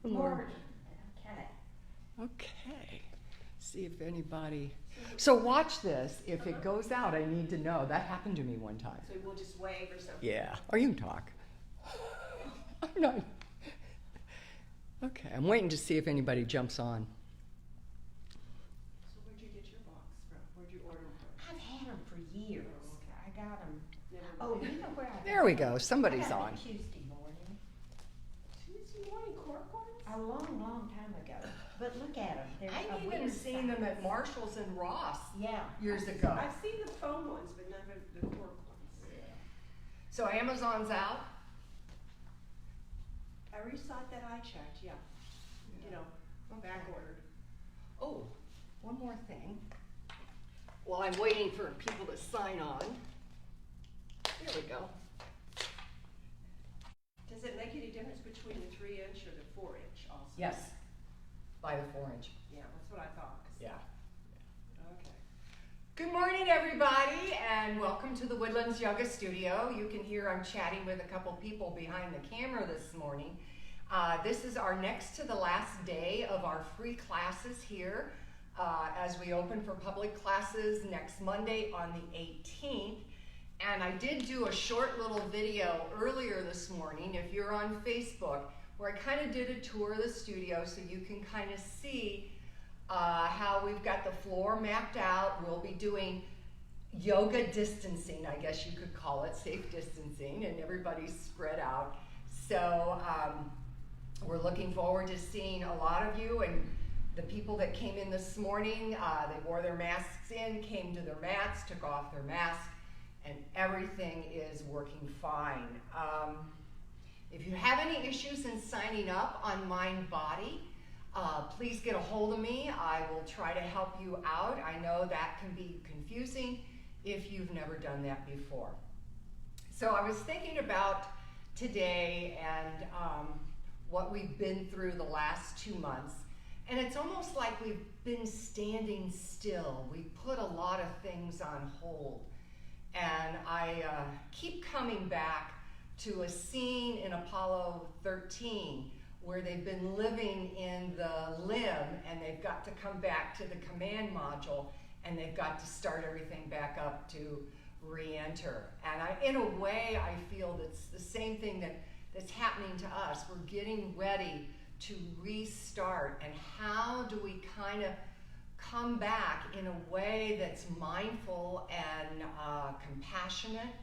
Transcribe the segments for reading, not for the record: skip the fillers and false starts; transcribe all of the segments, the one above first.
Good morning. Okay. Okay. See if anybody. So watch this. If it goes out, I need to know. That happened to me one time. So we'll just wave or something. Yeah. Or you can talk. I'm not. Okay. I'm waiting to see if anybody jumps on. So where'd you get your box from? Where'd you order them from? I've had them for years. Oh, okay. I got them. Never Oh, mind. you know where I There we go. Somebody's I got on. them Tuesday morning. Tuesday morning cork ones? A long, long time ago. But look at them. They're a I've even weird seen them at size. Marshall's and Ross Yeah. years ago. I've seen the foam ones, but never the cork ones. So Amazon's out. Every site that I checked, yeah. You know, back ordered. Oh, one more thing. While I'm waiting for people to sign on. There we go. Does it make any difference between the 3-inch or the 4-inch also? Yes. By the 4-inch. Yeah, that's what I thought. Yeah. Okay. Good morning, everybody, and welcome to the Woodlands Yoga Studio. You can hear I'm chatting with a couple people behind the camera this morning. This is our next to the last day of our free classes here as we open for public classes next Monday on the 18th. And I did do a short little video earlier this morning, if you're on Facebook, where I kind of did a tour of the studio so you can kind of see how we've got the floor mapped out. We'll be doing yoga distancing, I guess you could call it, safe distancing, and everybody's spread out. So we're looking forward to seeing a lot of you, and the people that came in this morning, they wore their masks in, came to their mats, took off their masks, and everything is working fine. If you have any issues in signing up on MindBody, please get a hold of me. I will try to help you out. I know that can be confusing if you've never done that before. So I was thinking about today and what we've been through the last 2 months. And it's almost like we've been standing still. We put a lot of things on hold. And I keep coming back to a scene in Apollo 13 where they've been living in the limb and they've got to come back to the command module and they've got to start everything back up to re-enter. And in a way, I feel that's the same thing that's happening to us. We're getting ready to restart. And how do we kind of come back in a way that's mindful and compassionate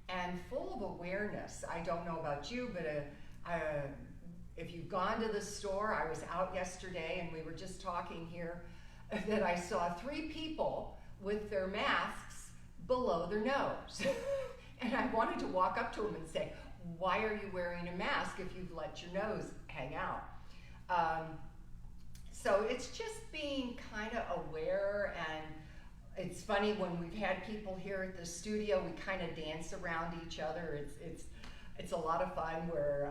and full of awareness? I don't know about you, but if you've gone to the store, I was out yesterday and we were just talking here that I saw 3 people with their masks below their nose. And I wanted to walk up to them and say, why are you wearing a mask if you've let your nose hang out? So it's just being kind of aware, and it's funny when we've had people here at the studio, we kind of dance around each other. It's a lot of fun where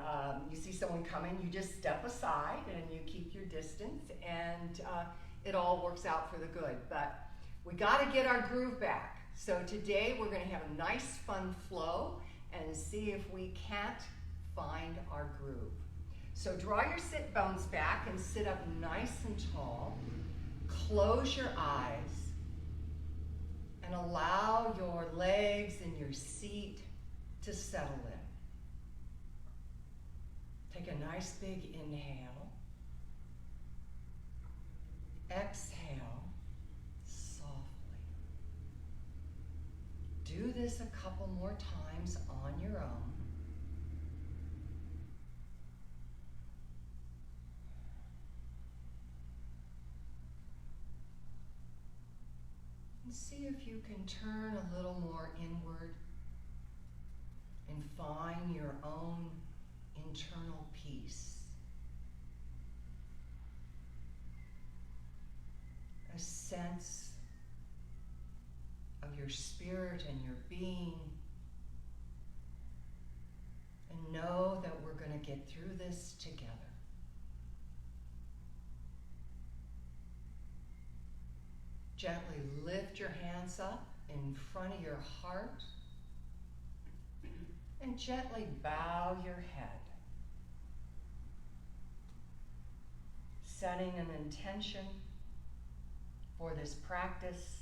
you see someone coming, you just step aside and you keep your distance, and it all works out for the good. But we got to get our groove back. So today we're going to have a nice fun flow and see if we can't find our groove. So draw your sit bones back and sit up nice and tall. Close your eyes and allow your legs and your seat to settle in. Take a nice big inhale. Exhale softly. Do this a couple more times on your own. And see if you can turn a little more inward and find your own internal peace. A sense of your spirit and your being. And know that we're going to get through this together. Gently lift your hands up in front of your heart and gently bow your head. setting an intention for this practice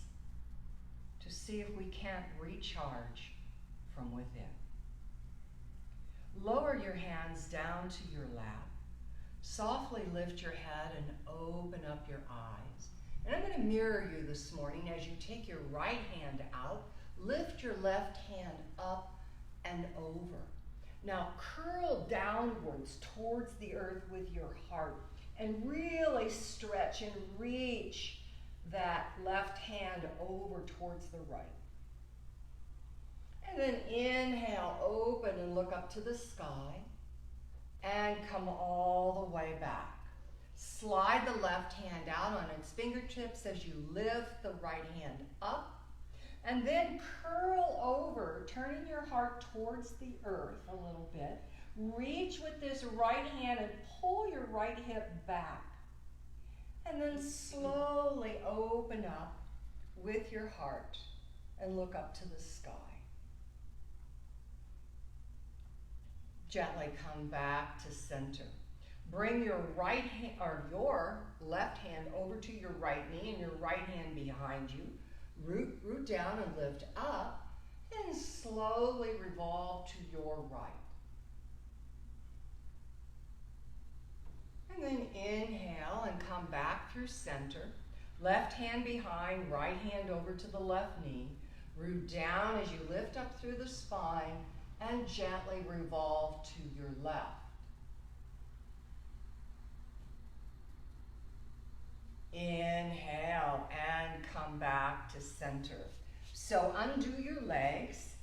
to see if we can't recharge from within. Lower your hands down to your lap. Softly lift your head and open up your eyes. And I'm going to mirror you this morning as you take your right hand out. Lift your left hand up and over. Now curl downwards towards the earth with your heart and really stretch and reach that left hand over towards the right. And then inhale, open and look up to the sky and come all the way back. Slide the left hand out on its fingertips as you lift the right hand up. And then curl over, turning your heart towards the earth a little bit. Reach with this right hand and pull your right hip back. And then slowly open up with your heart and look up to the sky. Gently come back to center. Bring your right hand or your left hand over to your right knee and your right hand behind you. Root down and lift up and slowly revolve to your right. And then inhale and come back through center. Left hand behind, right hand over to the left knee. Root down as you lift up through the spine and gently revolve to your left. Inhale and come back to center. So undo your legs.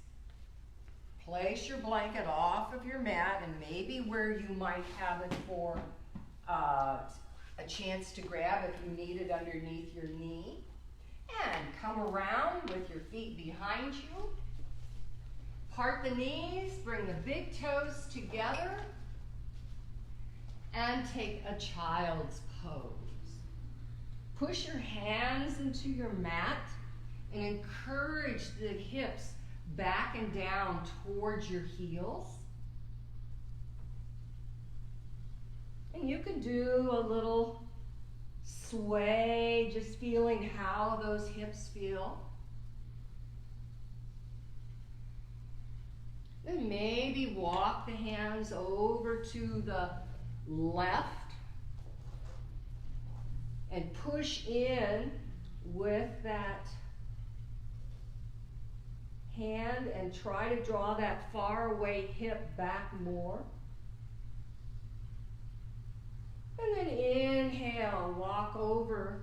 Place your blanket off of your mat and maybe where you might have it for a chance to grab if you need it underneath your knee. And come around with your feet behind you. Part the knees, bring the big toes together, and take a child's pose. Push your hands into your mat and encourage the hips back and down towards your heels. And you can do a little sway, just feeling how those hips feel. Then maybe walk the hands over to the left and push in with that hand and try to draw that far away hip back more. And then inhale, walk over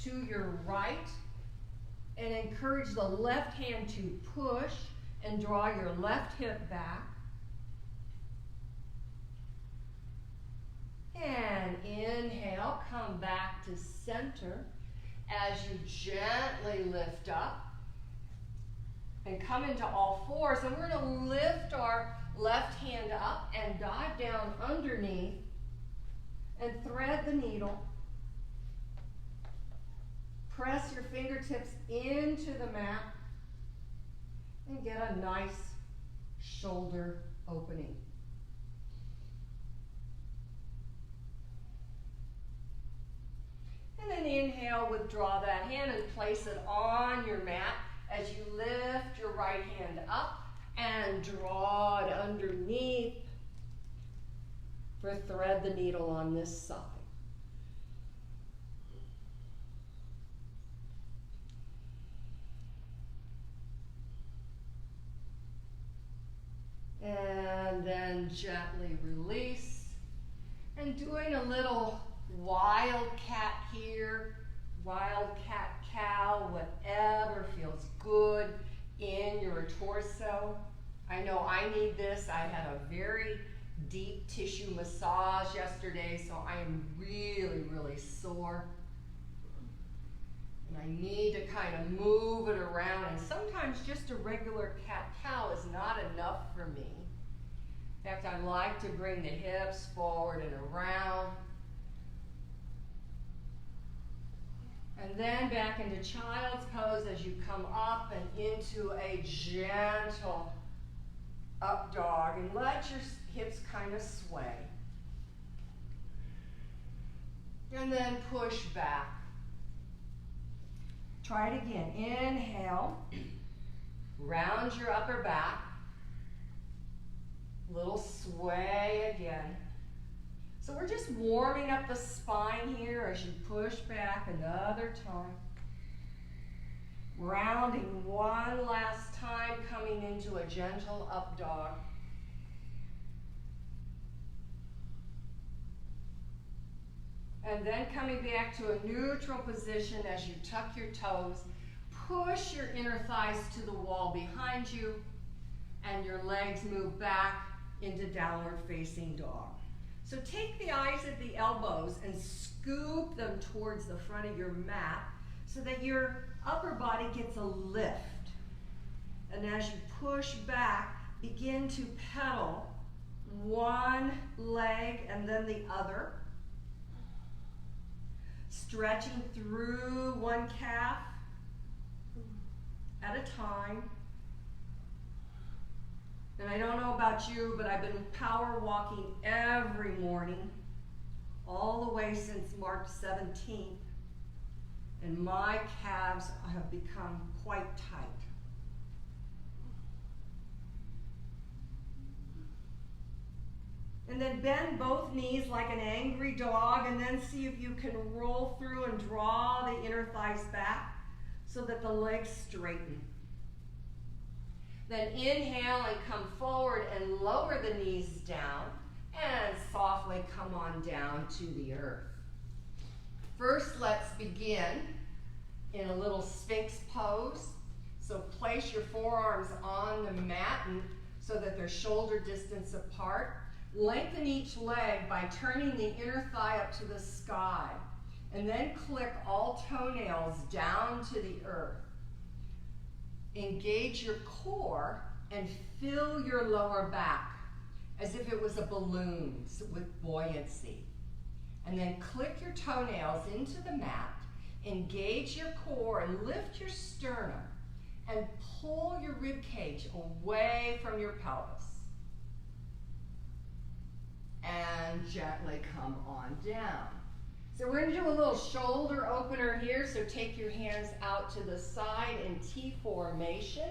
to your right and encourage the left hand to push and draw your left hip back. And inhale, come back to center as you gently lift up and come into all fours. And we're going to lift our left hand up and dive down underneath and thread the needle. Press your fingertips into the mat and get a nice shoulder opening. And then inhale, withdraw that hand and place it on your mat as you lift your right hand up and draw it underneath for thread the needle on this side. And then gently release. And doing a little wildcat here, wildcat cow, whatever feels good in your torso. I know I need this. I had a very deep tissue massage yesterday, so I am really, really sore. And I need to kind of move it around, and sometimes just a regular cat-cow is not enough for me. In fact, I like to bring the hips forward and around. And then back into child's pose as you come up and into a gentle up dog. And let your hips kind of sway. And then push back. Try it again. Inhale. Round your upper back. Little sway again. So we're just warming up the spine here as you push back another time. Rounding one last time, coming into a gentle up dog. And then coming back to a neutral position as you tuck your toes. Push your inner thighs to the wall behind you, and your legs move back into downward facing dog. So take the eyes at the elbows and scoop them towards the front of your mat so that your upper body gets a lift. And as you push back, begin to pedal one leg and then the other, stretching through one calf at a time. And I don't know about you, but I've been power walking every morning, all the way since March 17th, and my calves have become quite tight. And then bend both knees like an angry dog, and then see if you can roll through and draw the inner thighs back so that the legs straighten. Then inhale and come forward and lower the knees down and softly come on down to the earth. First, let's begin in a little Sphinx pose. So place your forearms on the mat so that they're shoulder distance apart. Lengthen each leg by turning the inner thigh up to the sky. And then click all toenails down to the earth. Engage your core and fill your lower back as if it was a balloon with buoyancy. And then click your toenails into the mat, engage your core and lift your sternum and pull your rib cage away from your pelvis. And gently come on down. So we're going to do a little shoulder opener here, so take your hands out to the side in T formation.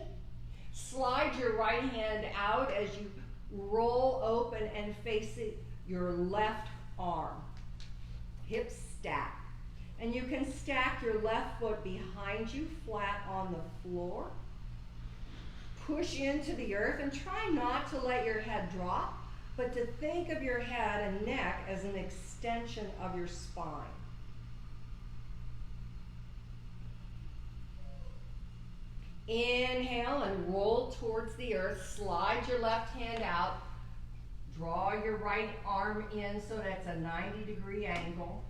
Slide your right hand out as you roll open and face your left arm. Hips stack. And you can stack your left foot behind you, flat on the floor. Push into the earth and try not to let your head drop, but to think of your head and neck as an extension of your spine. Inhale and roll towards the earth. Slide your left hand out. Draw your right arm in so that's a 90-degree angle.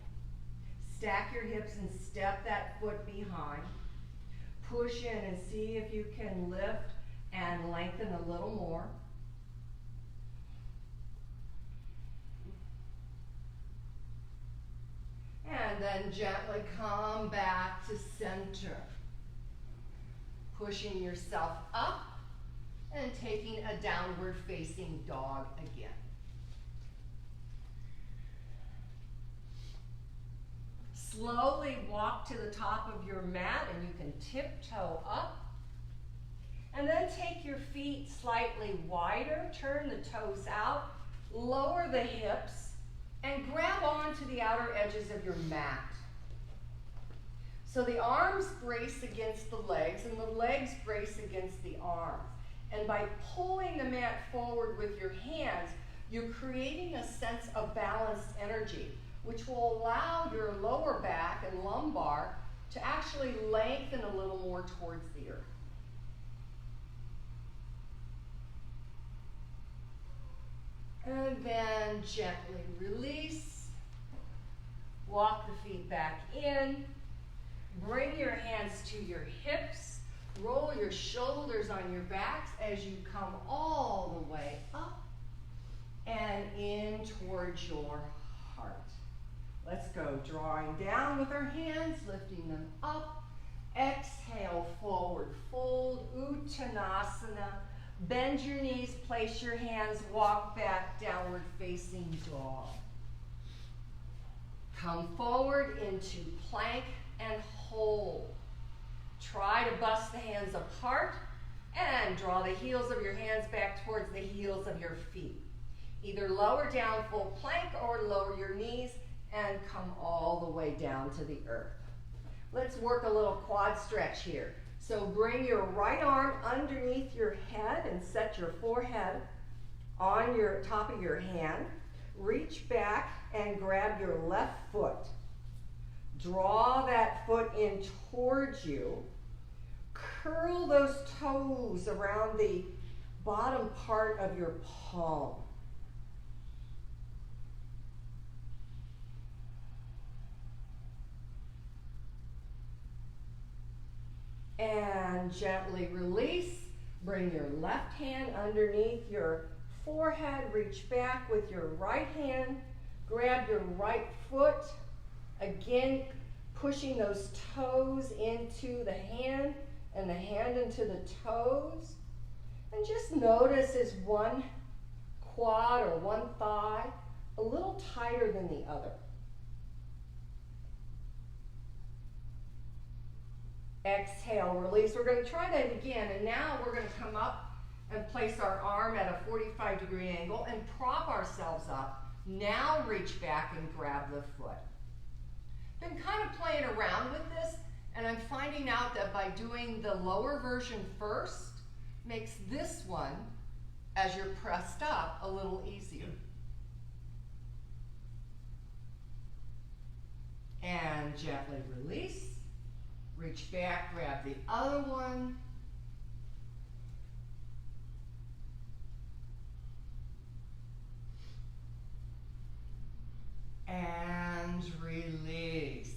Stack your hips and step that foot behind. Push in and see if you can lift and lengthen a little more. And then gently come back to center. Pushing yourself up and taking a downward facing dog again. Slowly walk to the top of your mat and you can tiptoe up. And then take your feet slightly wider, turn the toes out, lower the hips, and grab onto the outer edges of your mat. So the arms brace against the legs and the legs brace against the arms. And by pulling the mat forward with your hands, you're creating a sense of balanced energy, which will allow your lower back and lumbar to actually lengthen a little more towards the earth. And then gently release. Walk the feet back in. Bring your hands to your hips. Roll your shoulders on your backs as you come all the way up and in towards your heart. Let's go. Drawing down with our hands, lifting them up. Exhale, forward fold, Uttanasana. Bend your knees, place your hands, walk back, downward facing dog. Come forward into plank and hold. Try to bust the hands apart and draw the heels of your hands back towards the heels of your feet. Either lower down full plank or lower your knees and come all the way down to the earth. Let's work a little quad stretch here. So bring your right arm underneath your head and set your forehead on your top of your hand. Reach back and grab your left foot. Draw that foot in towards you. Curl those toes around the bottom part of your palm. And gently release. Bring your left hand underneath your forehead. Reach back with your right hand. Grab your right foot. Again, pushing those toes into the hand and the hand into the toes. And just notice, is one quad or one thigh a little tighter than the other? Exhale, release. We're going to try that again, and now we're going to come up and place our arm at a 45-degree angle and prop ourselves up. Now reach back and grab the foot. Been kind of playing around with this, and I'm finding out that by doing the lower version first makes this one, as you're pressed up, a little easier. And gently release. Reach back, grab the other one. And release.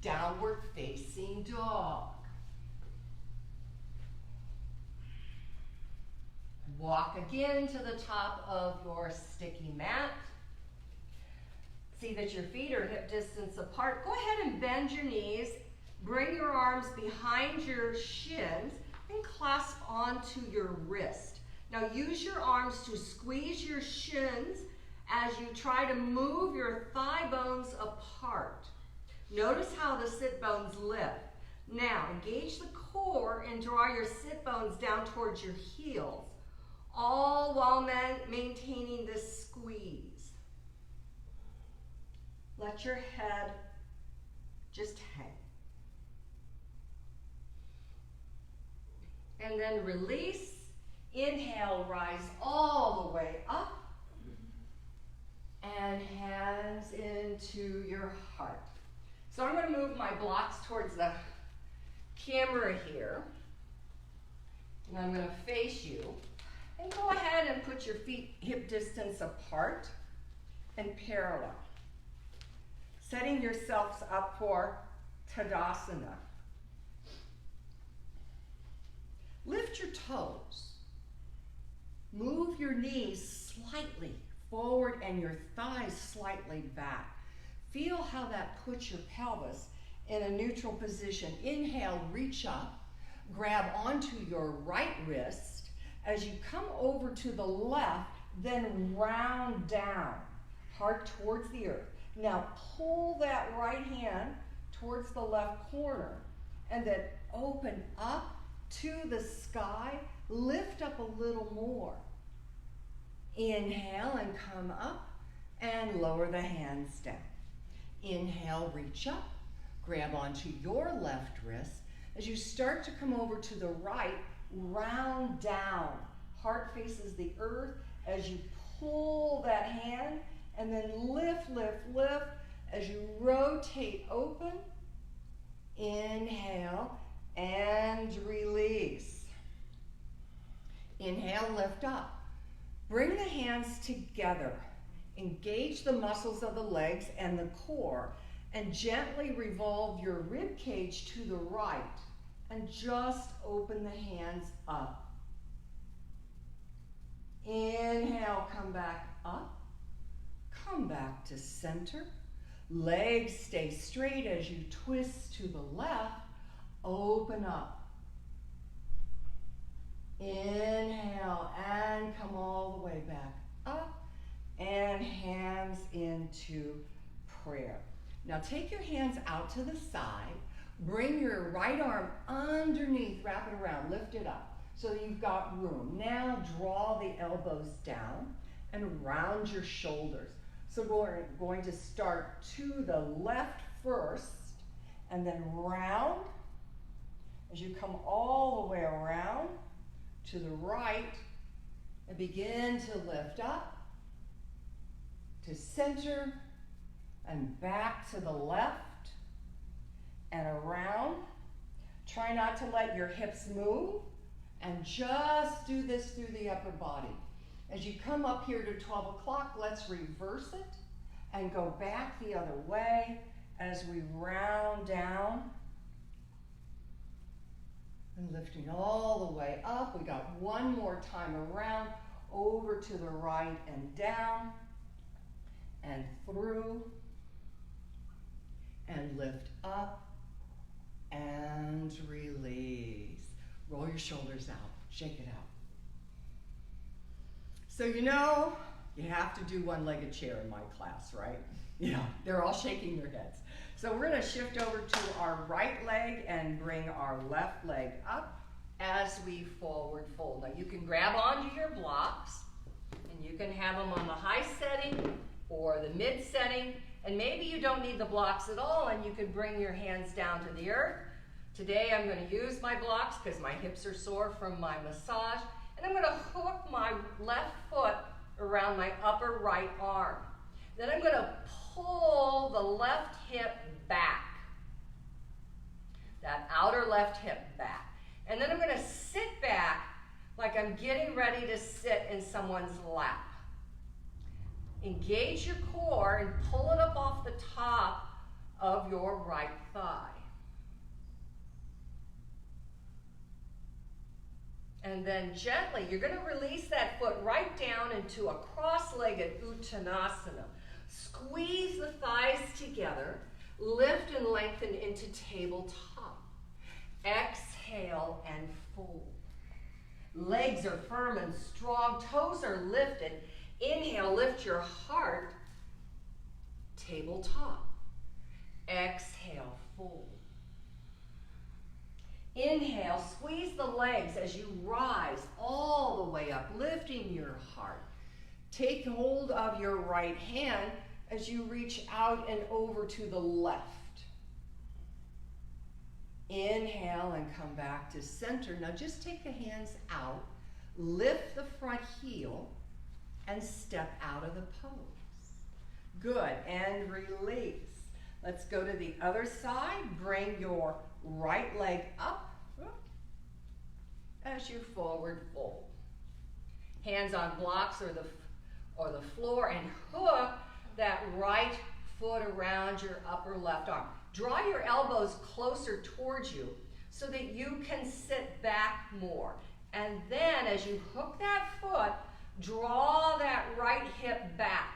Downward facing dog. Walk again to the top of your sticky mat. See that your feet are hip distance apart. Go ahead and bend your knees. Bring your arms behind your shins and clasp onto your wrist. Now use your arms to squeeze your shins as you try to move your thigh bones apart. Notice how the sit bones lift. Now engage the core and draw your sit bones down towards your heels, all while maintaining this squeeze. Let your head just hang. And then release. Inhale, rise all the way up. And hands into your heart. So I'm going to move my blocks towards the camera here. And I'm going to face you. And go ahead and put your feet hip distance apart and parallel. Setting yourselves up for Tadasana. Lift your toes. Move your knees slightly forward and your thighs slightly back. Feel how that puts your pelvis in a neutral position. Inhale, reach up. Grab onto your right wrist. As you come over to the left, then round down. Heart towards the earth. Now pull that right hand towards the left corner and then open up to the sky, lift up a little more. Inhale and come up and lower the hands down. Inhale, reach up, grab onto your left wrist. As you start to come over to the right, round down. Heart faces the earth as you pull that hand and then lift, lift, lift as you rotate open. Inhale and release. Inhale, lift up. Bring the hands together. Engage the muscles of the legs and the core and gently revolve your rib cage to the right and just open the hands up. Inhale, come back up. Come back to center. Legs stay straight as you twist to the left. Open up. Inhale and come all the way back up and hands into prayer. Now take your hands out to the side. Bring your right arm underneath, wrap it around, lift it up so that you've got room. Now draw the elbows down and round your shoulders. So we're going to start to the left first and then round as you come all the way around to the right and begin to lift up to center and back to the left and around. Try not to let your hips move and just do this through the upper body. As you come up here to 12 o'clock, let's reverse it and go back the other way as we round down and lifting all the way up. We got one more time around, over to the right and down and through and lift up and release. Roll your shoulders out, shake it out. So you know, you have to do one-legged chair in my class, right? Yeah, they're all shaking their heads. So we're gonna shift over to our right leg and bring our left leg up as we forward fold. Now you can grab onto your blocks and you can have them on the high setting or the mid setting, and maybe you don't need the blocks at all and you can bring your hands down to the earth. Today I'm gonna use my blocks because my hips are sore from my massage, and I'm gonna hook my left foot around my upper right arm. Then I'm gonna pull the left hip back, that outer left hip back. And then I'm gonna sit back like I'm getting ready to sit in someone's lap. Engage your core and pull it up off the top of your right thigh. And then gently, you're gonna release that foot right down into a cross-legged Uttanasana. Squeeze the thighs together, lift and lengthen into tabletop. Exhale and fold. Legs are firm and strong, toes are lifted. Inhale, lift your heart, tabletop. Exhale, fold. Inhale, squeeze the legs as you rise all the way up, lifting your heart. Take hold of your right hand as you reach out and over to the left. Inhale and come back to center. Now just take the hands out, lift the front heel, and step out of the pose. Good, and release. Let's go to the other side. Bring your right leg up as you forward fold. Hands on blocks or the floor, and hook that right foot around your upper left arm. Draw your elbows closer towards you so that you can sit back more. And then as you hook that foot, draw that right hip back.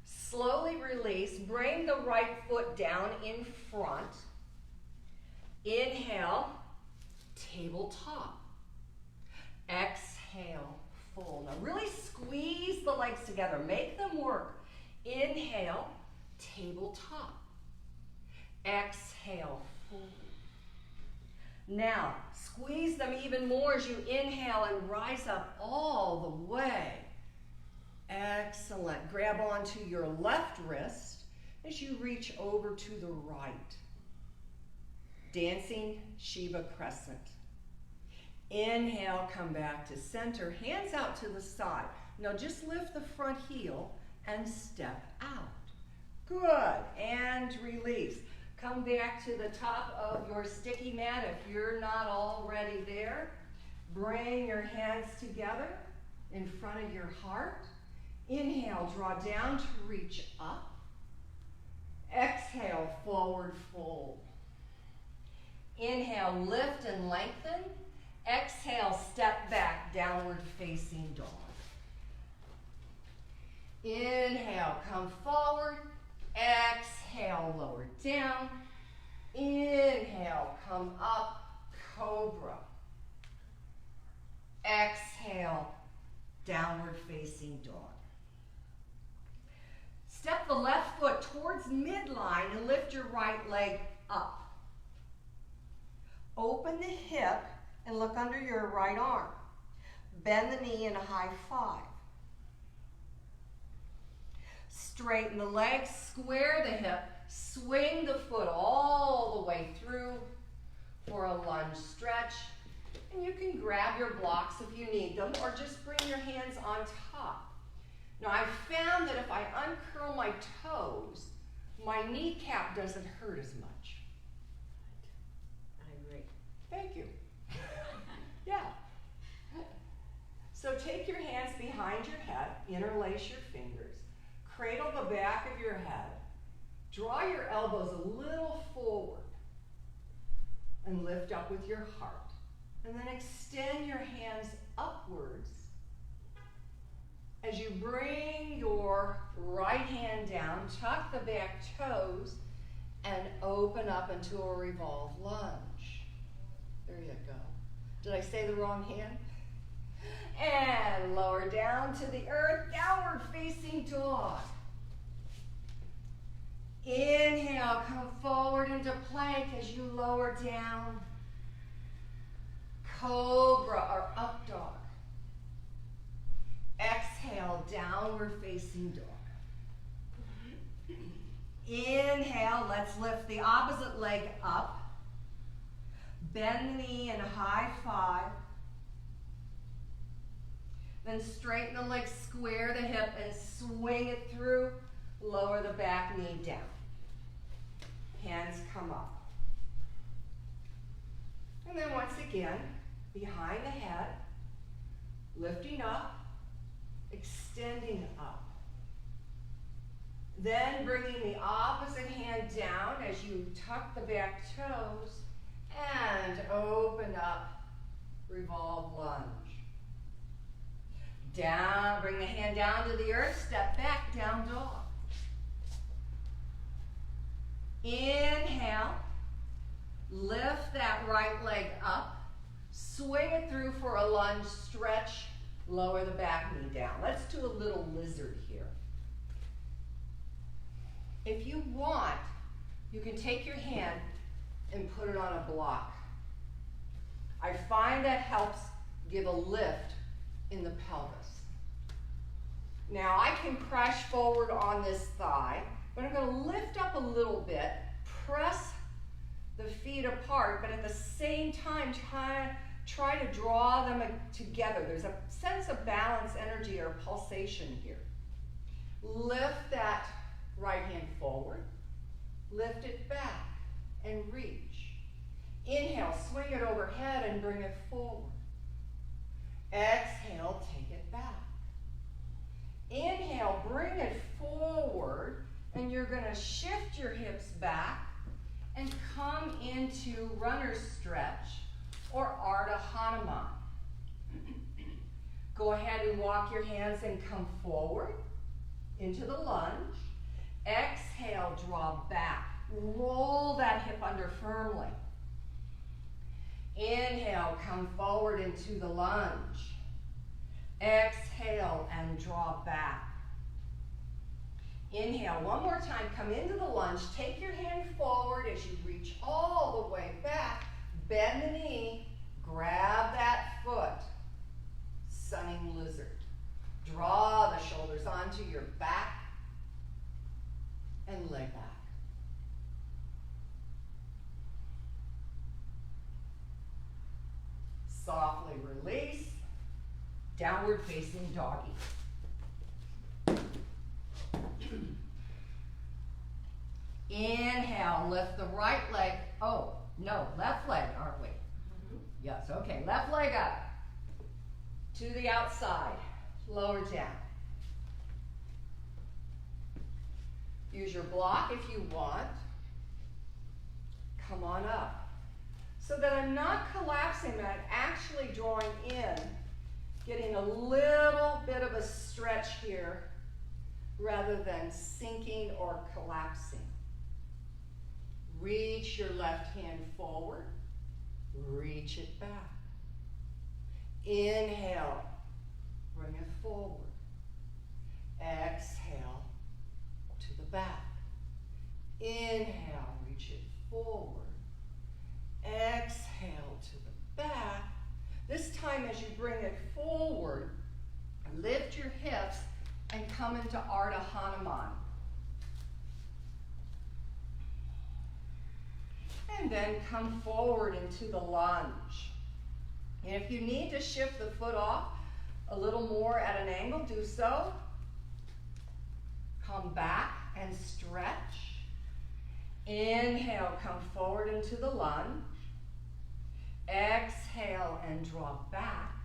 Slowly release, bring the right foot down in front. Inhale, tabletop. Exhale, fold. Now really squeeze the legs together, make them work. Inhale, tabletop. Exhale, fold. Now, squeeze them even more as you inhale and rise up all the way. Excellent. Grab onto your left wrist as you reach over to the right. Dancing Shiva Crescent. Inhale, come back to center, hands out to the side. Now just lift the front heel and step out. Good, and release. Come back to the top of your sticky mat if you're not already there. Bring your hands together in front of your heart. Inhale, draw down to reach up. Exhale, forward fold. Inhale, lift and lengthen. Exhale, step back, downward facing dog. Inhale, come forward. Exhale, lower down. Inhale, come up, cobra. Exhale, downward facing dog. Step the left foot towards midline and lift your right leg up. Open the hip and look under your right arm. Bend the knee in a high five. Straighten the legs, square the hip, swing the foot all the way through for a lunge stretch. And you can grab your blocks if you need them, or just bring your hands on top. Now, I've found that if I uncurl my toes, my kneecap doesn't hurt as much. I agree. Thank you. Yeah. So take your hands behind your head, interlace your fingers, cradle the back of your head, draw your elbows a little forward, and lift up with your heart. And then extend your hands upwards as you bring your right hand down, tuck the back toes, and open up into a revolved lunge. There you go. Did I say the wrong hand? And lower down to the earth, downward facing dog. Inhale, come forward into plank as you lower down. Cobra or up dog. Exhale, downward facing dog. Inhale, let's lift the opposite leg up. Bend the knee in a high five. Then straighten the leg, square the hip, and swing it through. Lower the back knee down. Hands come up. And then once again, behind the head, lifting up, extending up. Then bringing the opposite hand down as you tuck the back toes and open up, revolve lunge. Down, bring the hand down to the earth, step back, down dog. Inhale, lift that right leg up, swing it through for a lunge stretch, lower the back knee down. Let's do a little lizard here. If you want, you can take your hand and put it on a block. I find that helps give a lift in the pelvis. Now I can crash forward on this thigh, but I'm going to lift up a little bit, press the feet apart, but at the same time try to draw them together. There's a sense of balance, energy, or pulsation here. Lift that right hand forward, lift it back, and reach. Inhale, swing it overhead and bring it forward. Exhale, take it back. Inhale, bring it forward, and you're going to shift your hips back and come into runner's stretch or Ardha Hanuman. Go ahead and walk your hands and come forward into the lunge. Exhale, draw back. Roll that hip under firmly. Inhale, come forward into the lunge. Exhale and draw back. Inhale, one more time, come into the lunge. Take your hand forward as you reach all the way back. Bend the knee, grab that foot. Sunning lizard. Draw the shoulders onto your back and lay back. Softly release. Downward facing doggy. Inhale, lift the right leg. Oh, no, left leg, aren't we? Yes, okay, left leg up. To the outside, lower down. Use your block if you want. Come on up. So that I'm not collapsing, but I'm actually drawing in, getting a little bit of a stretch here rather than sinking or collapsing. Reach your left hand forward, reach it back. Inhale, bring it forward. Exhale to the back. Inhale, reach it forward. Exhale to the back. This time as you bring it forward, lift your hips and come into Ardha Hanuman. And then come forward into the lunge. And if you need to shift the foot off a little more at an angle, do so. Come back and stretch. Inhale, come forward into the lunge. Exhale and draw back.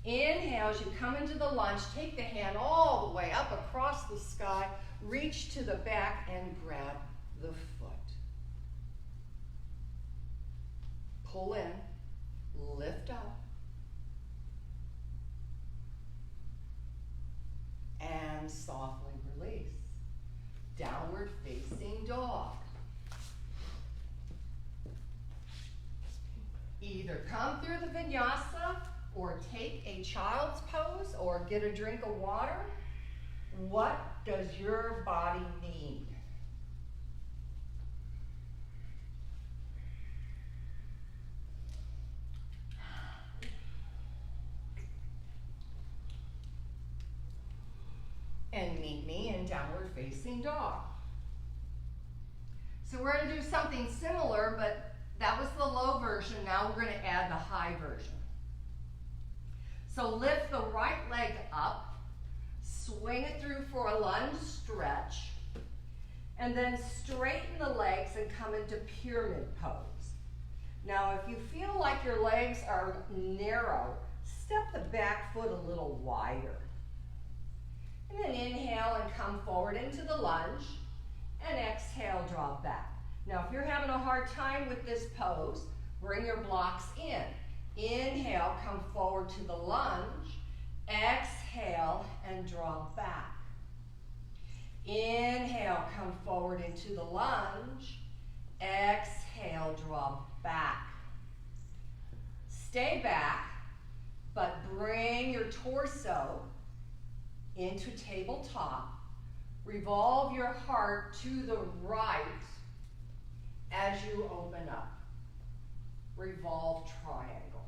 Inhale, as you come into the lunge, take the hand all the way up across the sky, reach to the back and grab the foot. Pull in, lift up, and softly release. Downward facing dog. Either come through the vinyasa or take a child's pose or get a drink of water. What does your body need? And meet me in downward facing dog. So we're going to do something similar, but that was the low version. Now we're going to add the high version. So lift the right leg up, swing it through for a lunge stretch, and then straighten the legs and come into pyramid pose. Now if you feel like your legs are narrow, step the back foot a little wider. And then inhale and come forward into the lunge, and exhale, draw back. Now, if you're having a hard time with this pose, bring your blocks in. Inhale, come forward to the lunge. Exhale, and draw back. Inhale, come forward into the lunge. Exhale, draw back. Stay back, but bring your torso into tabletop. Revolve your heart to the right as you open up. Revolve triangle.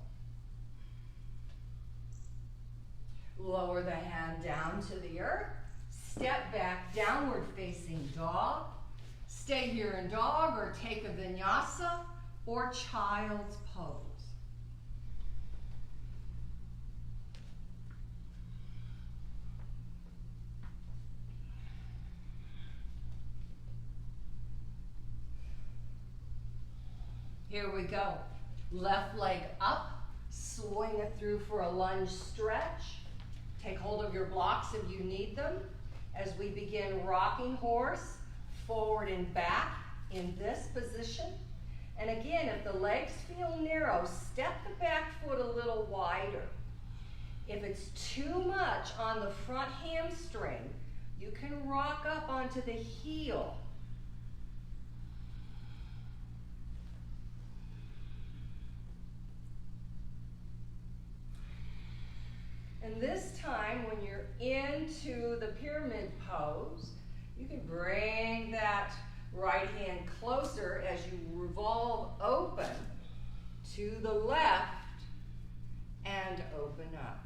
Lower the hand down to the earth. Step back, downward facing dog. Stay here in dog or take a vinyasa or child's pose. Here we go. Left leg up, swing it through for a lunge stretch. Take hold of your blocks if you need them. As we begin rocking horse, forward and back in this position. And again, if the legs feel narrow, step the back foot a little wider. If it's too much on the front hamstring, you can rock up onto the heel. And this time, when you're into the pyramid pose, you can bring that right hand closer as you revolve open to the left and open up.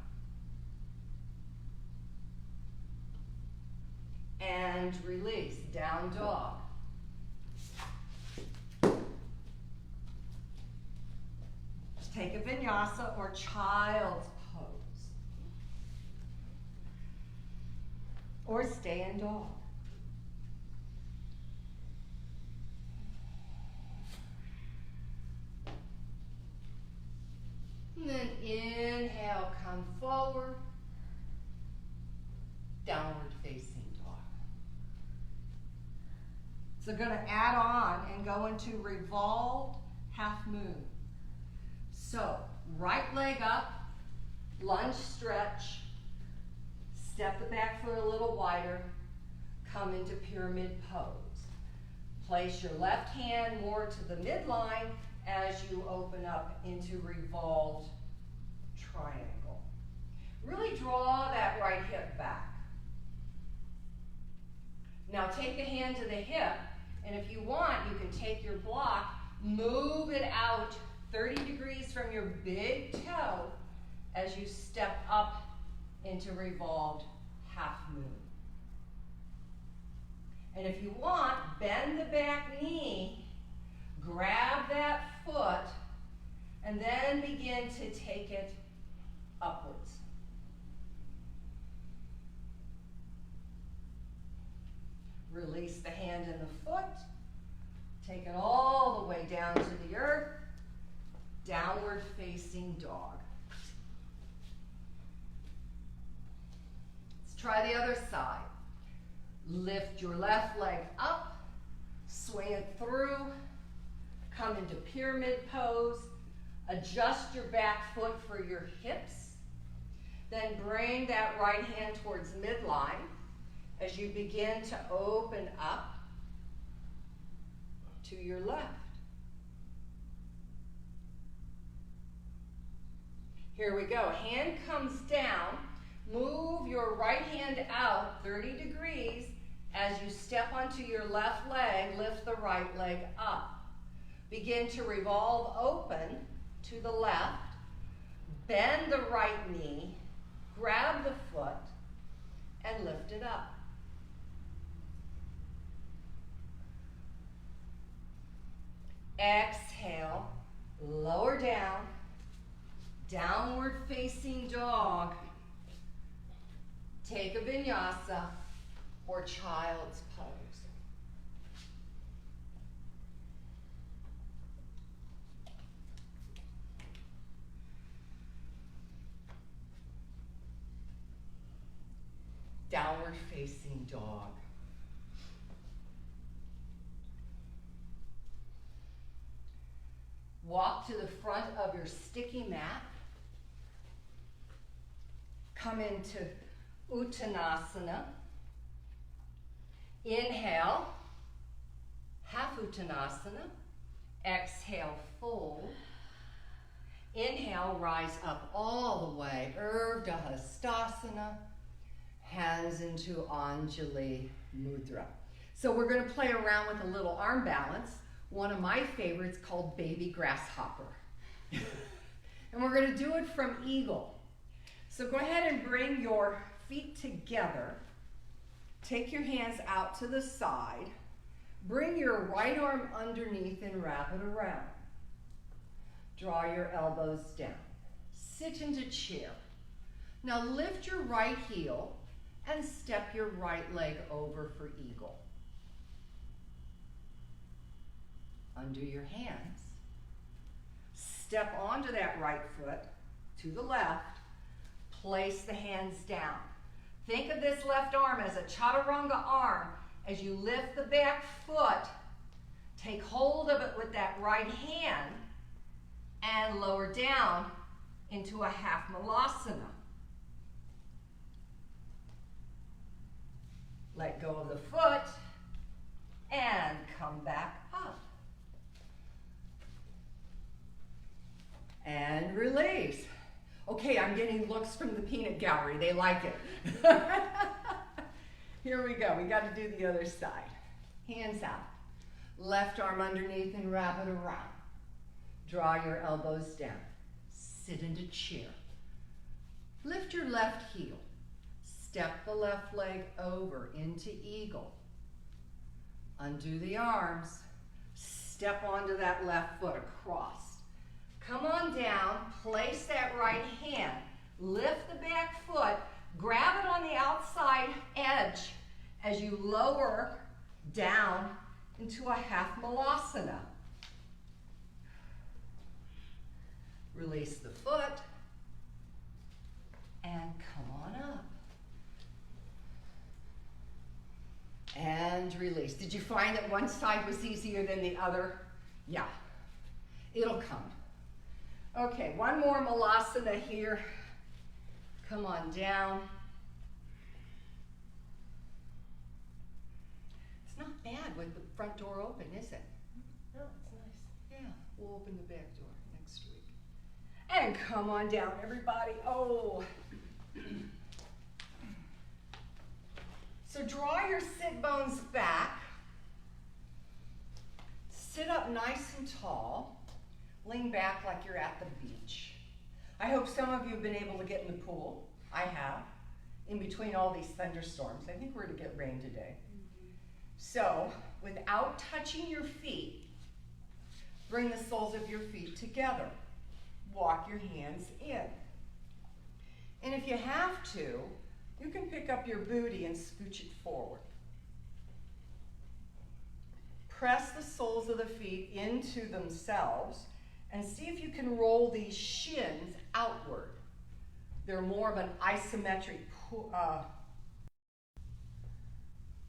And release, down dog. Take a vinyasa or child's pose. Or stay in dog. And then inhale, come forward, downward facing dog. So going to add on and go into revolved half moon. So right leg up, lunge stretch, step the back foot a little wider, come into pyramid pose. Place your left hand more to the midline as you open up into revolved triangle. Really draw that right hip back. Now take the hand to the hip, and if you want, you can take your block, move it out 30 degrees from your big toe as you step up into revolved half moon. And if you want, bend the back knee, grab that foot, and then begin to take it upwards. Release the hand and the foot. Take it all the way down to the earth. Downward facing dog. Let's try the other side. Lift your left leg up, swing it through, come into pyramid pose, adjust your back foot for your hips, then bring that right hand towards midline as you begin to open up to your left. Here we go. Hand comes down. Move your right hand out 30 degrees. As you step onto your left leg, lift the right leg up. Begin to revolve open to the left. Bend the right knee. Grab the foot and lift it up. Exhale, lower down, downward facing dog. Take a vinyasa or child's pose. Downward facing dog. Walk to the front of your sticky mat. Come into Uttanasana. Inhale, half Uttanasana. Exhale, fold. Inhale, rise up all the way. Urdhva Hastasana. Hands into Anjali Mudra. So we're going to play around with a little arm balance. One of my favorites called Baby Grasshopper. And we're going to do it from Eagle. So go ahead and bring your feet together. Take your hands out to the side. Bring your right arm underneath and wrap it around. Draw your elbows down. Sit into chair. Now lift your right heel and step your right leg over for Eagle. Undo your hands. Step onto that right foot to the left. Place the hands down. Think of this left arm as a chaturanga arm. As you lift the back foot, take hold of it with that right hand and lower down into a half malasana. Let go of the foot and come back up. And release. Okay, I'm getting looks from the peanut gallery. They like it. Here we go. We got to do the other side. Hands out. Left arm underneath and wrap it around. Draw your elbows down. Sit into chair. Lift your left heel. Step the left leg over into Eagle. Undo the arms. Step onto that left foot across. Come on down, place that right hand, lift the back foot, grab it on the outside edge as you lower down into a half malasana. Release the foot and come on up. And release. Did you find that one side was easier than the other? Yeah, it'll come. Okay, one more malasana here. Come on down. It's not bad with the front door open, is it? Oh, it's nice. Yeah, we'll open the back door next week. And come on down, everybody. Oh. So draw your sit bones back. Sit up nice and tall. Lean back like you're at the beach. I hope some of you have been able to get in the pool. I have. In between all these thunderstorms. I think we're going to get rain today. So, without touching your feet, bring the soles of your feet together. Walk your hands in. And if you have to, you can pick up your booty and scooch it forward. Press the soles of the feet into themselves and see if you can roll these shins outward. They're more of an isometric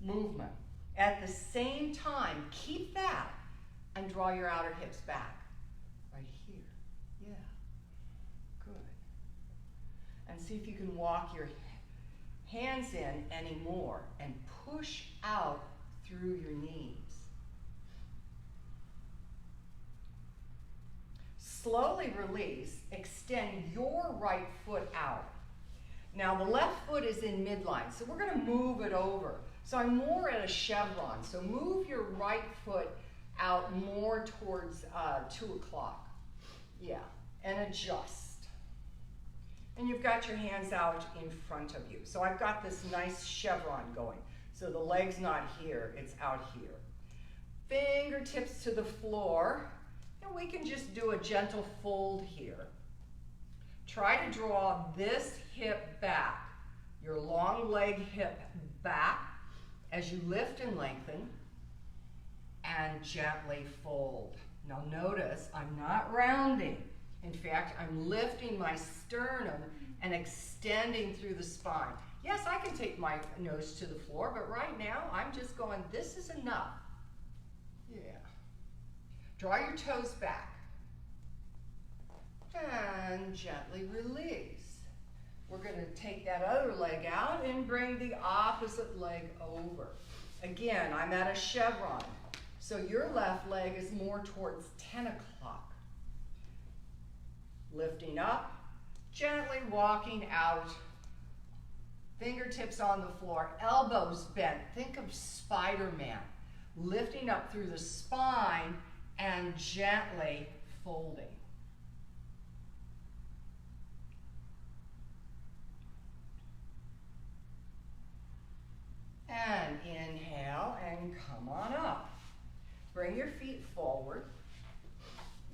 movement. At the same time, keep that and draw your outer hips back. Right here. Yeah. Good. And see if you can walk your hands in anymore and push out through your knees. Slowly release, extend your right foot out. Now the left foot is in midline, so we're going to move it over. So I'm more at a chevron, so move your right foot out more towards 2 o'clock. Yeah, and adjust. And you've got your hands out in front of you. So I've got this nice chevron going. So the leg's not here, it's out here. Fingertips to the floor. And we can just do a gentle fold here. Try to draw this hip back, your long leg hip back as you lift and lengthen, and gently fold. Now notice, I'm not rounding. In fact, I'm lifting my sternum and extending through the spine. Yes, I can take my nose to the floor, but right now I'm just going, this is enough. Yeah. Draw your toes back. And gently release. We're going to take that other leg out and bring the opposite leg over. Again, I'm at a chevron. So your left leg is more towards 10 o'clock. Lifting up, gently walking out. Fingertips on the floor, elbows bent. Think of Spider-Man. Lifting up through the spine and gently folding. And inhale and come on up. Bring your feet forward.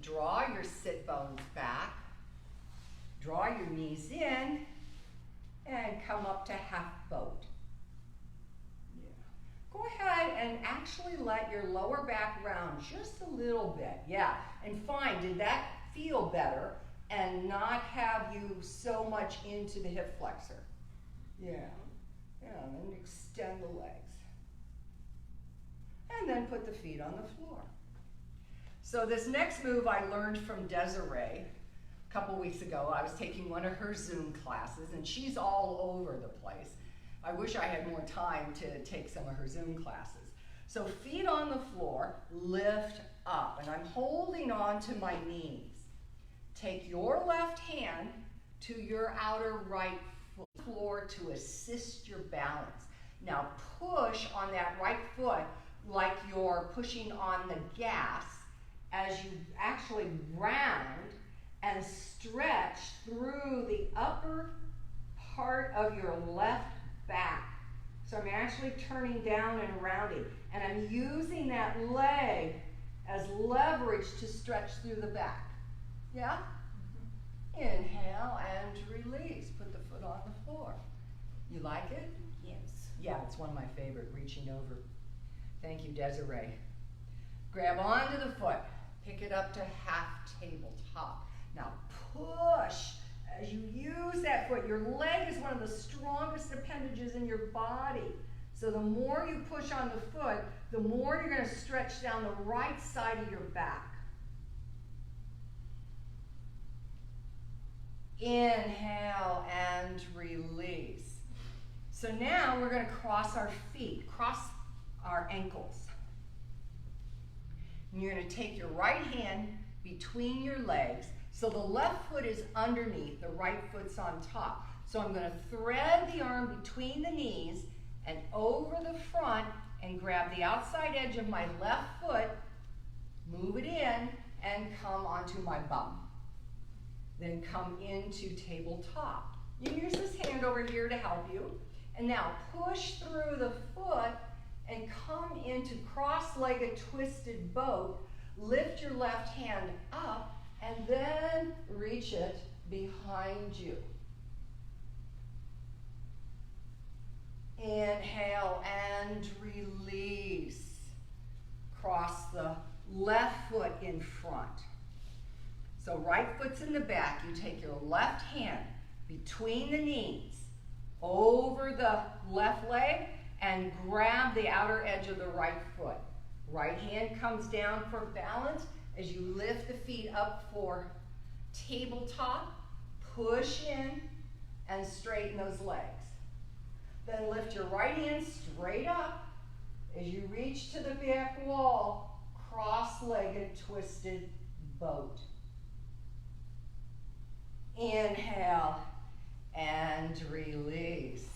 Draw your sit bones back. Draw your knees in and come up to half boat. Yeah. Go ahead and actually let your lower back round just a little bit. Yeah, and find, did that feel better and not have you so much into the hip flexor? Yeah. Yeah, and then extend the legs. And then put the feet on the floor. So this next move I learned from Desiree a couple weeks ago. I was taking one of her Zoom classes, and she's all over the place. I wish I had more time to take some of her Zoom classes. So feet on the floor, lift up, and I'm holding on to my knees. Take your left hand to your outer right floor to assist your balance. Now push on that right foot like you're pushing on the gas as you actually round and stretch through the upper part of your left back. So I'm actually turning down and rounding, and I'm using that leg as leverage to stretch through the back. Yeah? Inhale and release. Put the foot on the floor. You like it? Yes. Yeah, it's one of my favorite, reaching over. Thank you, Desiree. Grab onto the foot. Pick it up to half tabletop. Now push as you use that foot. Your leg is one of the strongest appendages in your body. So the more you push on the foot, the more you're going to stretch down the right side of your back. Inhale and release. So now we're going to cross our feet. Cross our ankles. And you're going to take your right hand between your legs. So the left foot is underneath, the right foot's on top. So I'm going to thread the arm between the knees and over the front and grab the outside edge of my left foot, move it in, and come onto my bum. Then come into tabletop. You can use this hand over here to help you. And now push through the foot and come into cross-legged twisted boat. Lift your left hand up and then reach it behind you. Inhale and release. Cross the left foot in front. So right foot's in the back. You take your left hand between the knees, over the left leg, and grab the outer edge of the right foot. Right hand comes down for balance as you lift the feet up for tabletop. Push in and straighten those legs. Then lift your right hand straight up as you reach to the back wall, cross-legged twisted boat. Inhale and release.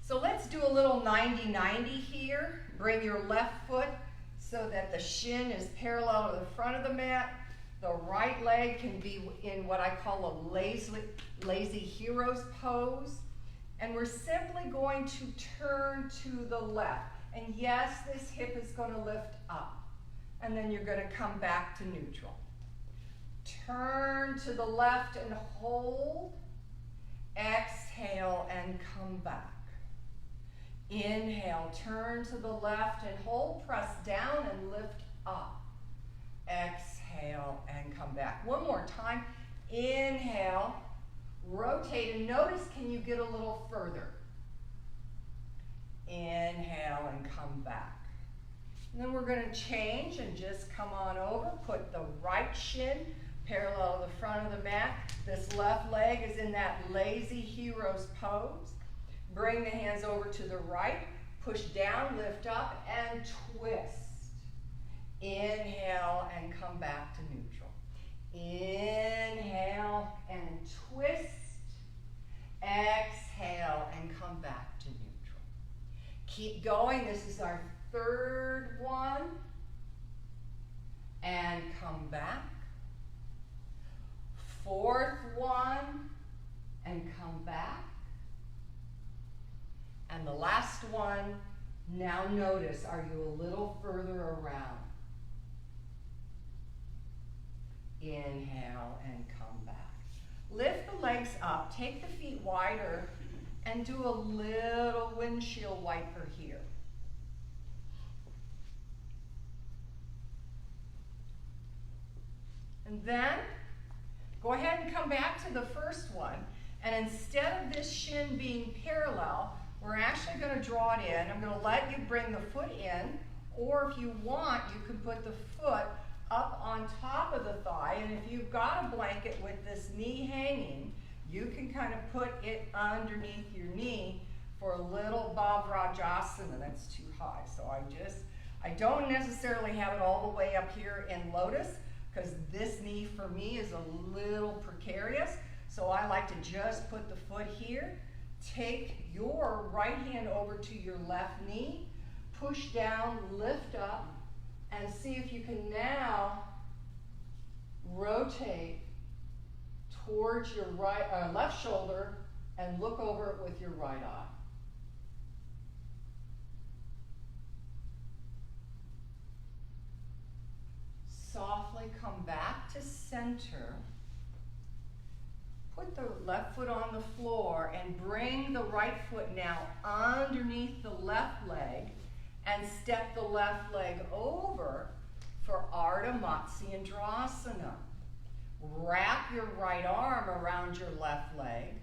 So let's do a little 90-90 here. Bring your left foot so that the shin is parallel to the front of the mat. The right leg can be in what I call a lazy hero's pose. And we're simply going to turn to the left. And yes, this hip is going to lift up. And then you're going to come back to neutral. Turn to the left and hold. Exhale and come back. Inhale, turn to the left and hold. Press down and lift up. Exhale and come back. One more time. Inhale. Rotate and notice, can you get a little further? Inhale and come back. And then we're going to change and just come on over. Put the right shin parallel to the front of the mat. This left leg is in that lazy hero's pose. Bring the hands over to the right. Push down, lift up, and twist. Inhale and come back to neutral. Inhale and twist. Exhale and come back to neutral. Keep going. This is our third one. And come back. Fourth one. And come back. And the last one. Now notice, are you a little further around? Inhale and come back. Lift the legs up, take the feet wider, and do a little windshield wiper here. And then, go ahead and come back to the first one, and instead of this shin being parallel, we're actually going to draw it in. I'm going to let you bring the foot in, or if you want, you can put the foot up on top of the thigh, and if you've got a blanket with this knee hanging, you can kind of put it underneath your knee for a little Bavrajasana. That's too high, so I don't necessarily have it all the way up here in lotus, because this knee for me is a little precarious, so I like to just put the foot here. Take your right hand over to your left knee, push down, lift up, and see if you can now rotate towards your left shoulder and look over it with your right eye. Softly come back to center. Put the left foot on the floor and bring the right foot now underneath the left leg and step the left leg over for Ardha Matsyendrasana. Wrap your right arm around your left leg,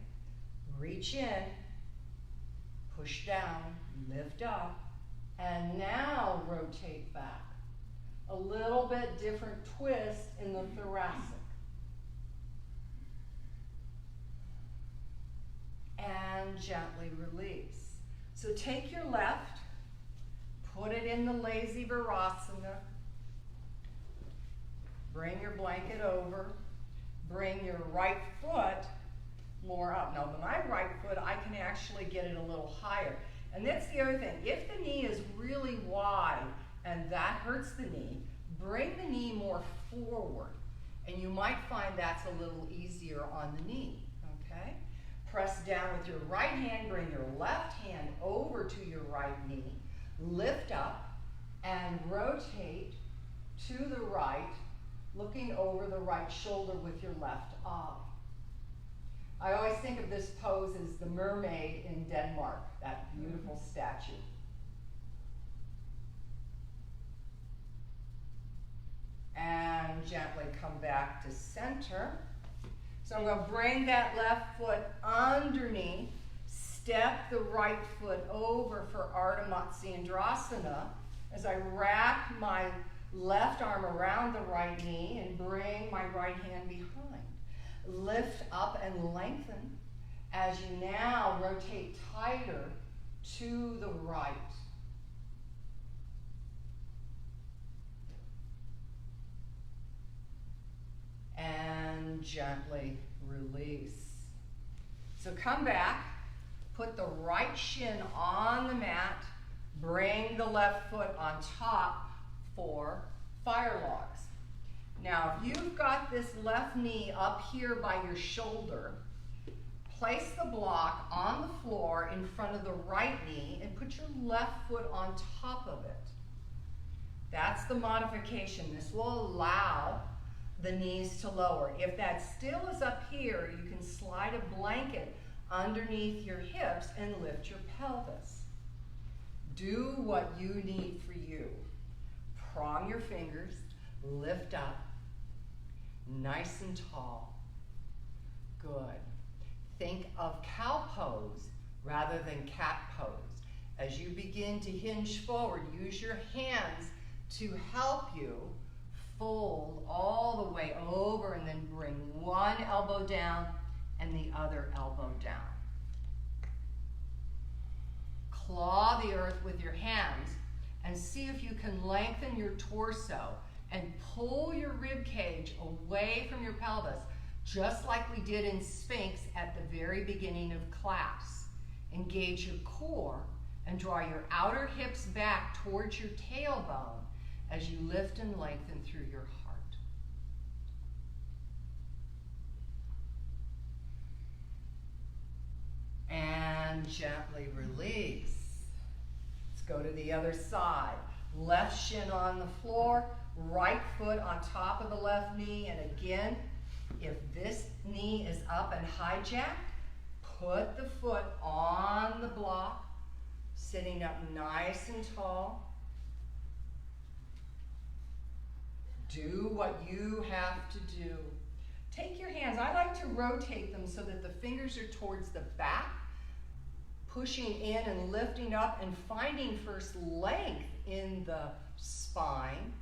reach in, push down, lift up, and now rotate back. A little bit different twist in the thoracic. And gently release. So take your left, put it in the lazy Virasana. Bring your blanket over. Bring your right foot more up. Now, my right foot, I can actually get it a little higher. And that's the other thing. If the knee is really wide and that hurts the knee, bring the knee more forward. And you might find that's a little easier on the knee, okay? Press down with your right hand, bring your left hand over to your right knee, lift up and rotate to the right, looking over the right shoulder with your left arm. I always think of this pose as the mermaid in Denmark, that beautiful statue. And gently come back to center. So I'm going to bring that left foot underneath, step the right foot over for Ardha Matsyendrasana as I wrap my left arm around the right knee and bring my right hand behind. Lift up and lengthen as you now rotate tighter to the right. And gently release. So come back, put the right shin on the mat, bring the left foot on top for fire logs. Now, if you've got this left knee up here by your shoulder, place the block on the floor in front of the right knee and put your left foot on top of it. That's the modification. This will allow the knees to lower. If that still is up here, you can slide a blanket underneath your hips and lift your pelvis. Do what you need for you. Prong your fingers, lift up, nice and tall. Good. Think of cow pose rather than cat pose. As you begin to hinge forward, use your hands to help you fold all the way over and then bring one elbow down and the other elbow down. Claw the earth with your hands and see if you can lengthen your torso and pull your rib cage away from your pelvis, just like we did in Sphinx at the very beginning of class. Engage your core and draw your outer hips back towards your tailbone as you lift and lengthen through your heart. And gently release. Let's go to the other side. Left shin on the floor, right foot on top of the left knee, and again, if this knee is up and hijacked, put the foot on the block, sitting up nice and tall. Do what you have to do. Take your hands, I like to rotate them so that the fingers are towards the back, pushing in and lifting up and finding first length in the spine.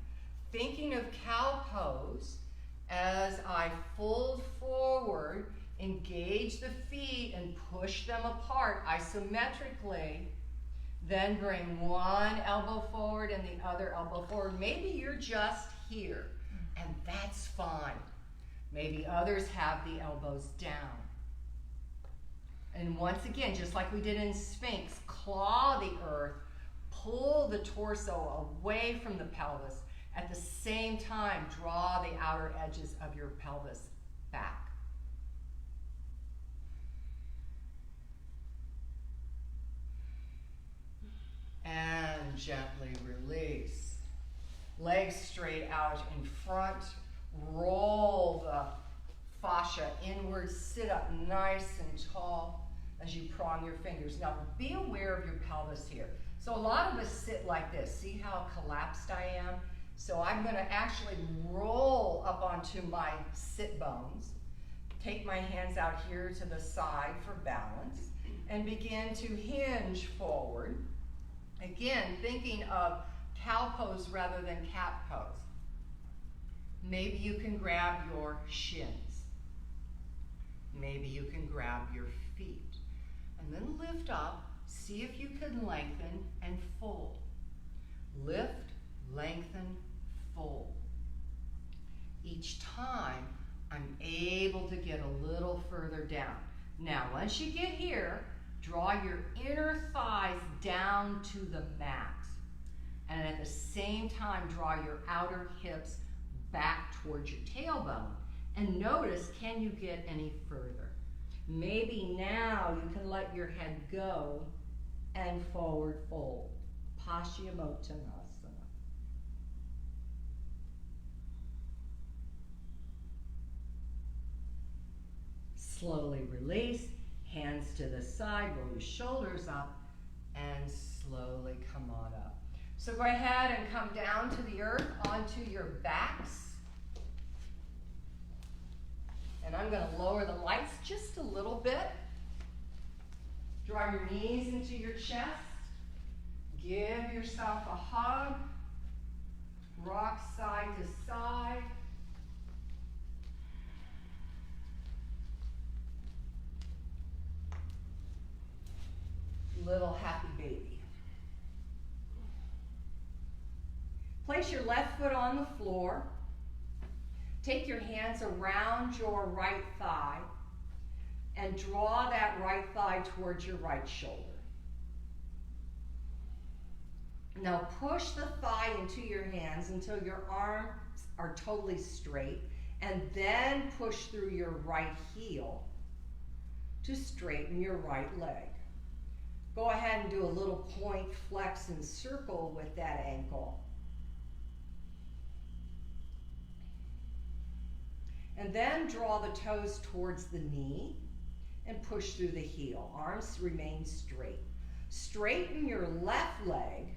Thinking of cow pose as I fold forward, engage the feet and push them apart isometrically. Then bring one elbow forward and the other elbow forward. Maybe you're just here, and that's fine. Maybe others have the elbows down. And once again, just like we did in Sphinx, claw the earth, pull the torso away from the pelvis. At the same time, draw the outer edges of your pelvis back. And gently release. Legs straight out in front. Roll the fascia inward. Sit up nice and tall as you prong your fingers. Now be aware of your pelvis here. So a lot of us sit like this. See how collapsed I am? So I'm going to actually roll up onto my sit bones. Take my hands out here to the side for balance and begin to hinge forward. Again, thinking of cow pose rather than cat pose. Maybe you can grab your shins. Maybe you can grab your feet. And then lift up, see if you can lengthen and fold. Lift, lengthen, fold. Each time, I'm able to get a little further down. Now, once you get here, draw your inner thighs down to the max. And at the same time, draw your outer hips back towards your tailbone. And notice, can you get any further? Maybe now you can let your head go and forward fold. Paschimottanasana. Slowly release, hands to the side, roll your shoulders up, and slowly come on up. So go ahead and come down to the earth onto your backs. And I'm going to lower the lights just a little bit. Draw your knees into your chest. Give yourself a hug. Rock side to side. Little happy baby. Place your left foot on the floor. Take your hands around your right thigh and draw that right thigh towards your right shoulder. Now push the thigh into your hands until your arms are totally straight, and then push through your right heel to straighten your right leg. Go ahead and do a little point, flex, and circle with that ankle. And then draw the toes towards the knee and push through the heel. Arms remain straight. Straighten your left leg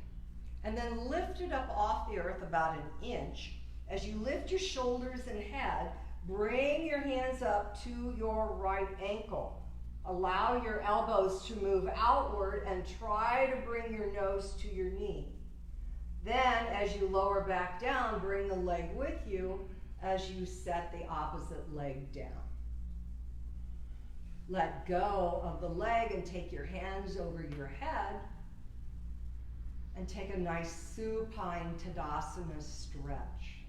and then lift it up off the earth about an inch. As you lift your shoulders and head, bring your hands up to your right ankle. Allow your elbows to move outward and try to bring your nose to your knee. Then, as you lower back down, bring the leg with you as you set the opposite leg down. Let go of the leg and take your hands over your head and take a nice supine Tadasana stretch.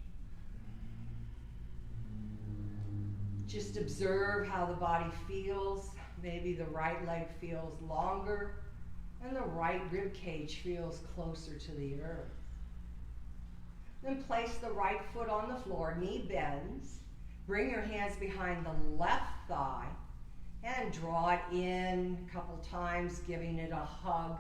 Just observe how the body feels. Maybe the right leg feels longer and the right rib cage feels closer to the earth. Then place the right foot on the floor, knee bends. Bring your hands behind the left thigh and draw it in a couple times, giving it a hug.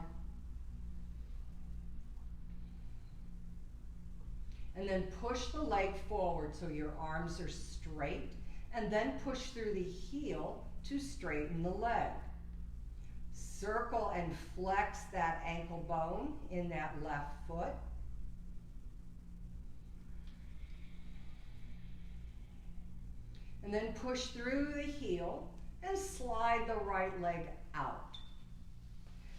And then push the leg forward so your arms are straight, and then push through the heel to straighten the leg. Circle and flex that ankle bone in that left foot. And then push through the heel and slide the right leg out.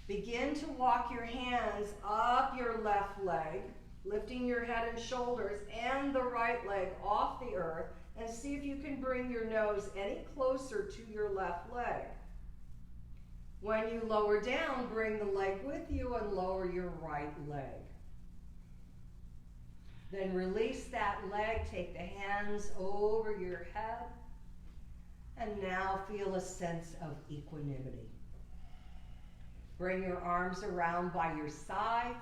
Begin to walk your hands up your left leg, lifting your head and shoulders and the right leg off the earth, and see if you can bring your nose any closer to your left leg. When you lower down, bring the leg with you and lower your right leg. Then release that leg, take the hands over your head, and now feel a sense of equanimity. Bring your arms around by your sides.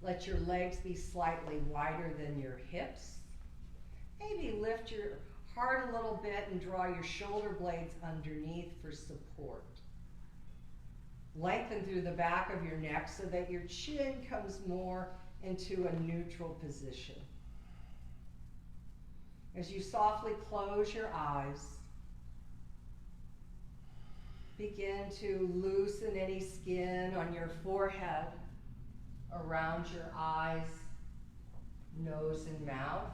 Let your legs be slightly wider than your hips. Maybe lift your heart a little bit and draw your shoulder blades underneath for support. Lengthen through the back of your neck so that your chin comes more into a neutral position. As you softly close your eyes, begin to loosen any skin on your forehead, around your eyes, nose, and mouth.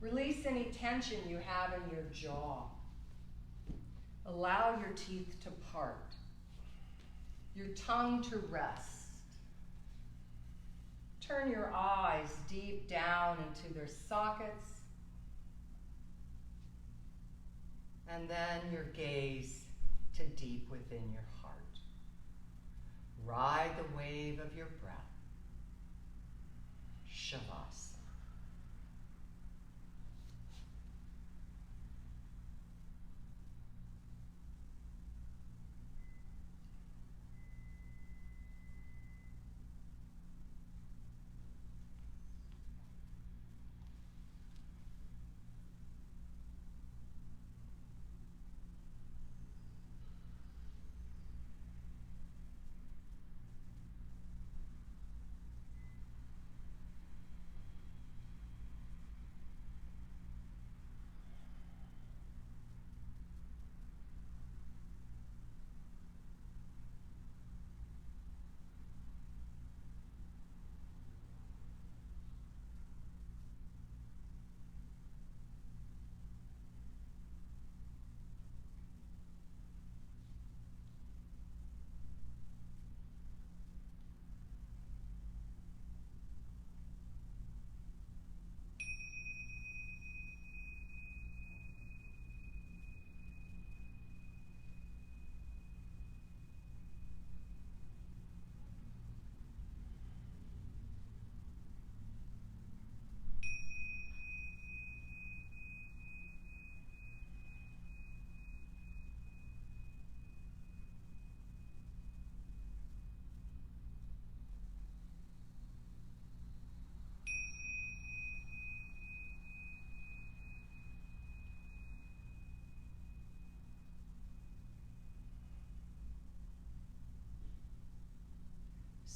Release any tension you have in your jaw. Allow your teeth to part, your tongue to rest. Turn your eyes deep down into their sockets, and then your gaze to deep within your heart. Ride the wave of your breath. Shavasana.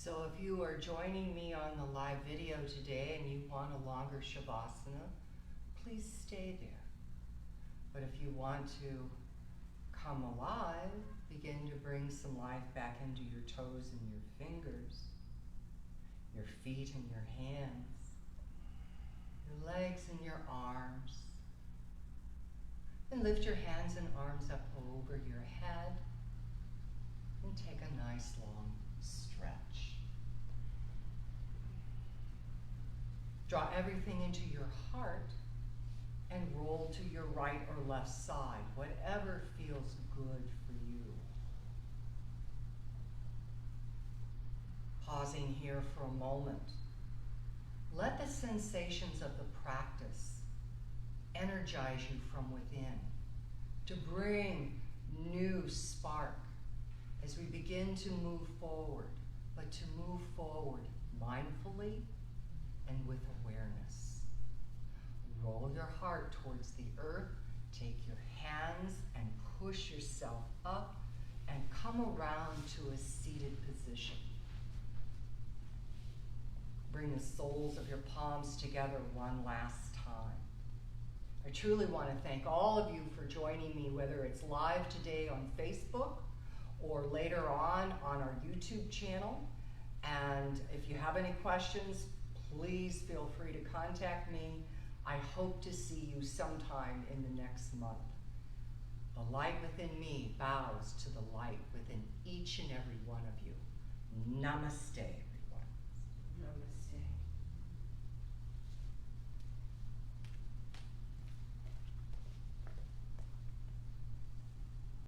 So if you are joining me on the live video today and you want a longer Shavasana, please stay there. But if you want to come alive, begin to bring some life back into your toes and your fingers, your feet and your hands, your legs and your arms. And lift your hands and arms up over your head and take a nice long stretch. Draw everything into your heart and roll to your right or left side, whatever feels good for you. Pausing here for a moment. Let the sensations of the practice energize you from within to bring new spark as we begin to move forward, but to move forward mindfully and with awareness. Roll your heart towards the earth, take your hands and push yourself up and come around to a seated position. Bring the soles of your palms together one last time. I truly want to thank all of you for joining me, whether it's live today on Facebook or later on our YouTube channel. And if you have any questions, please feel free to contact me. I hope to see you sometime in the next month. The light within me bows to the light within each and every one of you. Namaste.